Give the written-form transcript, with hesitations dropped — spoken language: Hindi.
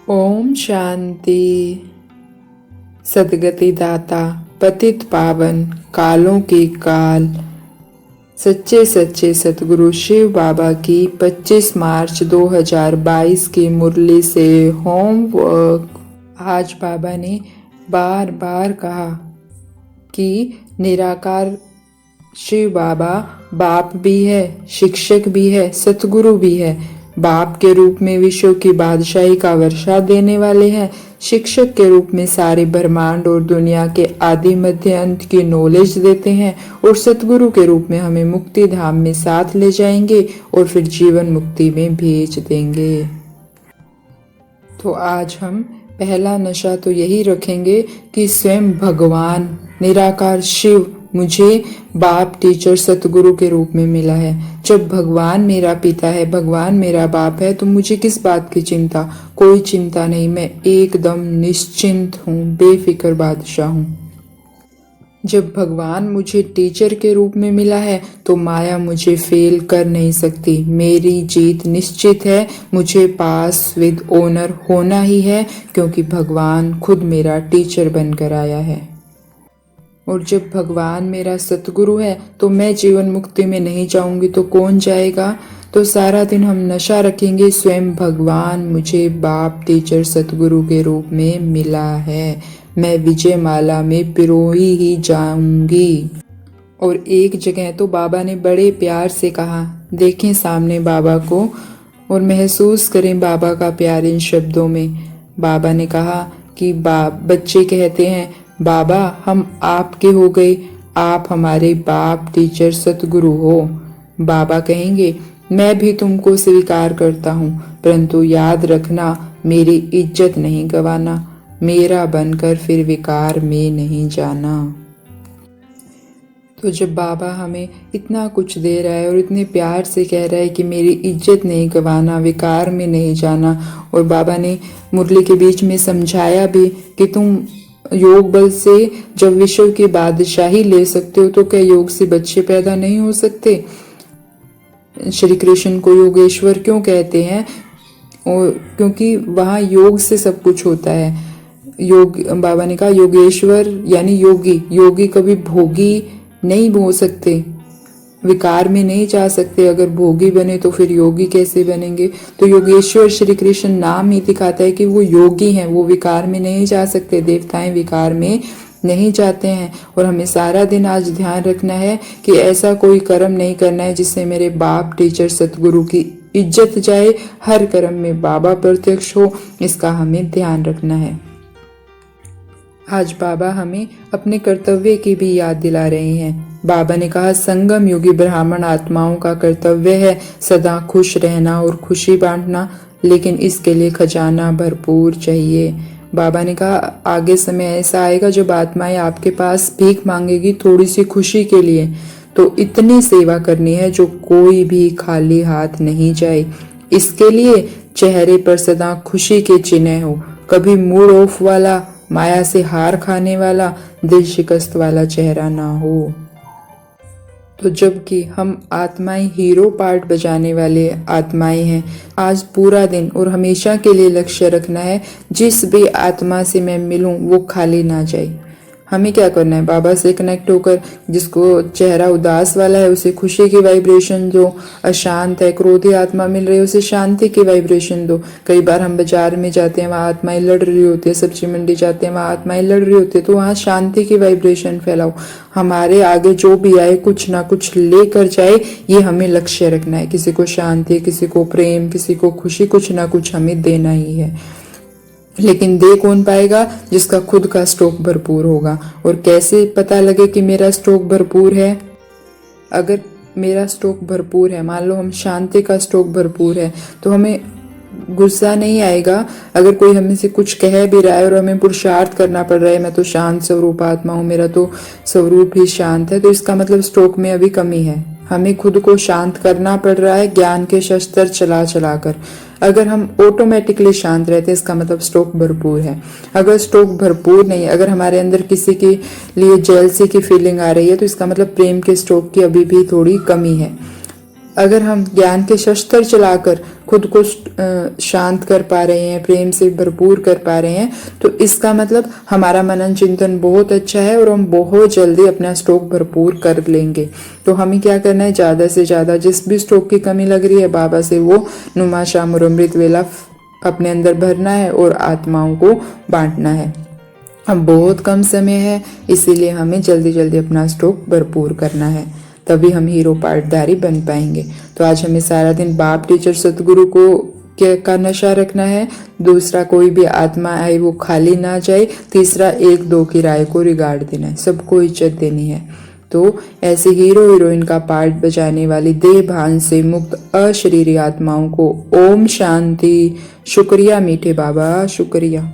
ओम शांति। सद्गति दाता पतित पावन कालों के काल सच्चे सच्चे सतगुरु शिव बाबा की 25 मार्च 2022 की मुरली से होमवर्क। आज बाबा ने बार बार कहा कि निराकार शिव बाबा बाप भी है, शिक्षक भी है, सतगुरु भी है। बाप के रूप में विश्व की बादशाही का वर्षा देने वाले हैं, शिक्षक के रूप में सारे ब्रह्मांड और दुनिया के आदि मध्य अंत की नॉलेज देते हैं, और सतगुरु के रूप में हमें मुक्ति धाम में साथ ले जाएंगे और फिर जीवन मुक्ति में भेज देंगे। तो आज हम पहला नशा तो यही रखेंगे कि स्वयं भगवान निराकार शिव मुझे बाप, टीचर, सतगुरु के रूप में मिला है। जब भगवान मेरा पिता है, भगवान मेरा बाप है, तो मुझे किस बात की चिंता? कोई चिंता नहीं। मैं एकदम निश्चिंत हूँ, बेफिक्र बादशाह हूँ। जब भगवान मुझे टीचर के रूप में मिला है तो माया मुझे फेल कर नहीं सकती। मेरी जीत निश्चित है। मुझे पास विद ऑनर होना ही है, क्योंकि भगवान खुद मेरा टीचर बनकर आया है। और जब भगवान मेरा सतगुरु है तो मैं जीवन मुक्ति में नहीं जाऊंगी तो कौन जाएगा? तो सारा दिन हम नशा रखेंगे, स्वयं भगवान मुझे बाप, टीचर, सतगुरु के रूप में मिला है। मैं विजय माला में पिरोई ही जाऊंगी। और एक जगह तो बाबा ने बड़े प्यार से कहा, देखें सामने बाबा को और महसूस करें बाबा का प्यार इन शब्दों में। बाबा ने कहा कि बच्चे कहते हैं, बाबा हम आपके हो गए, आप हमारे बाप, टीचर, सतगुरु हो। बाबा कहेंगे, मैं भी तुमको स्वीकार करता हूँ, परंतु याद रखना मेरी इज्जत नहीं गवाना, मेरा बनकर फिर विकार में नहीं जाना। तो जब बाबा हमें इतना कुछ दे रहा है और इतने प्यार से कह रहा है कि मेरी इज्जत नहीं गवाना, विकार में नहीं जाना, और बाबा ने मुरली के बीच में समझाया भी कि तुम योग बल से जब विश्व की बादशाही ले सकते हो तो क्या योग से बच्चे पैदा नहीं हो सकते? श्री कृष्ण को योगेश्वर क्यों कहते हैं? और क्योंकि वहाँ योग से सब कुछ होता है। योग, बाबा ने कहा योगेश्वर यानी योगी। योगी कभी भोगी नहीं हो सकते, विकार में नहीं जा सकते। अगर भोगी बने तो फिर योगी कैसे बनेंगे? तो योगेश्वर श्री कृष्ण नाम ही दिखाता है कि वो योगी हैं, वो विकार में नहीं जा सकते। देवताएं विकार में नहीं जाते हैं। और हमें सारा दिन आज ध्यान रखना है कि ऐसा कोई कर्म नहीं करना है जिससे मेरे बाप, टीचर, सतगुरु की इज्जत जाए। हर कर्म में बाबा प्रत्यक्ष हो, इसका हमें ध्यान रखना है। आज बाबा हमें अपने कर्तव्य की भी याद दिला रहे हैं। बाबा ने कहा, संगम युगी ब्राह्मण आत्माओं का कर्तव्य है सदा खुश रहना और खुशी बांटना, लेकिन इसके लिए खजाना भरपूर चाहिए। बाबा ने कहा, आगे समय ऐसा आएगा जब आत्माएं आपके पास भीख मांगेगी थोड़ी सी खुशी के लिए, तो इतनी सेवा करनी है जो कोई भी खाली हाथ नहीं जाए। इसके लिए चेहरे पर सदा खुशी के चिन्ह हो, कभी मूड ऑफ वाला, माया से हार खाने वाला, दिल शिकस्त वाला चेहरा ना हो। तो जबकि हम आत्माएं हीरो पार्ट बजाने वाले आत्माएं हैं, आज पूरा दिन और हमेशा के लिए लक्ष्य रखना है, जिस भी आत्मा से मैं मिलूं वो खाली ना जाए। हमें क्या करना है? बाबा से कनेक्ट होकर, जिसको चेहरा उदास वाला है उसे खुशी की वाइब्रेशन दो, अशांत है, क्रोधी आत्मा मिल रही है उसे शांति की वाइब्रेशन दो। कई बार हम बाजार में जाते हैं, वहाँ आत्माएं लड़ रही होती है, सब्जी मंडी जाते हैं, वहाँ आत्माएं लड़ रही होती है, तो वहाँ शांति की वाइब्रेशन फैलाओ। हमारे आगे जो भी आए कुछ ना कुछ लेकर जाए, ये हमें लक्ष्य रखना है। किसी को शांति, किसी को प्रेम, किसी को खुशी, कुछ ना कुछ हमें देना ही है। लेकिन दे कौन पाएगा? जिसका खुद का स्टॉक भरपूर होगा। और कैसे पता लगे कि मेरा स्टॉक भरपूर है? अगर मेरा स्टॉक भरपूर है, मान लो हम शांति का स्टॉक भरपूर है, तो हमें गुस्सा नहीं आएगा। अगर कोई हमें से कुछ कह भी रहा है और हमें पुरुषार्थ करना पड़ रहा है, मैं तो शांत स्वरूप आत्मा हूँ, मेरा तो स्वरूप ही शांत है, तो इसका मतलब स्टॉक में अभी कमी है। हमें खुद को शांत करना पड़ रहा है ज्ञान के शस्त्र चला चला कर। अगर हम ऑटोमेटिकली शांत रहते हैं, इसका मतलब स्टॉक भरपूर है। अगर स्टॉक भरपूर नहीं, अगर हमारे अंदर किसी के लिए जेलसी की फीलिंग आ रही है, तो इसका मतलब प्रेम के स्टॉक की अभी भी थोड़ी कमी है। अगर हम ज्ञान के शस्त्र चलाकर खुद को शांत कर पा रहे हैं, प्रेम से भरपूर कर पा रहे हैं, तो इसका मतलब हमारा मनन चिंतन बहुत अच्छा है और हम बहुत जल्दी अपना स्टॉक भरपूर कर लेंगे। तो हमें क्या करना है, ज़्यादा से ज़्यादा जिस भी स्टॉक की कमी लग रही है बाबा से वो नुमा शाम और अमृत वेला अपने अंदर भरना है और आत्माओं को बांटना है। अब बहुत कम समय है, इसीलिए हमें जल्दी जल्दी अपना स्टॉक भरपूर करना है, तभी हम हीरो पार्टधारी बन पाएंगे। तो आज हमें सारा दिन बाप टीचर सतगुरु का नशा रखना है। दूसरा, कोई भी आत्मा आए वो खाली ना जाए। तीसरा, एक दो की राय को रिगार्ड देना है, सबको इज्जत देनी है। तो ऐसे हीरो हीरोइन का पार्ट बजाने वाली देह भान से मुक्त अशरीरी आत्माओं को ओम शांति। शुक्रिया मीठे बाबा, शुक्रिया।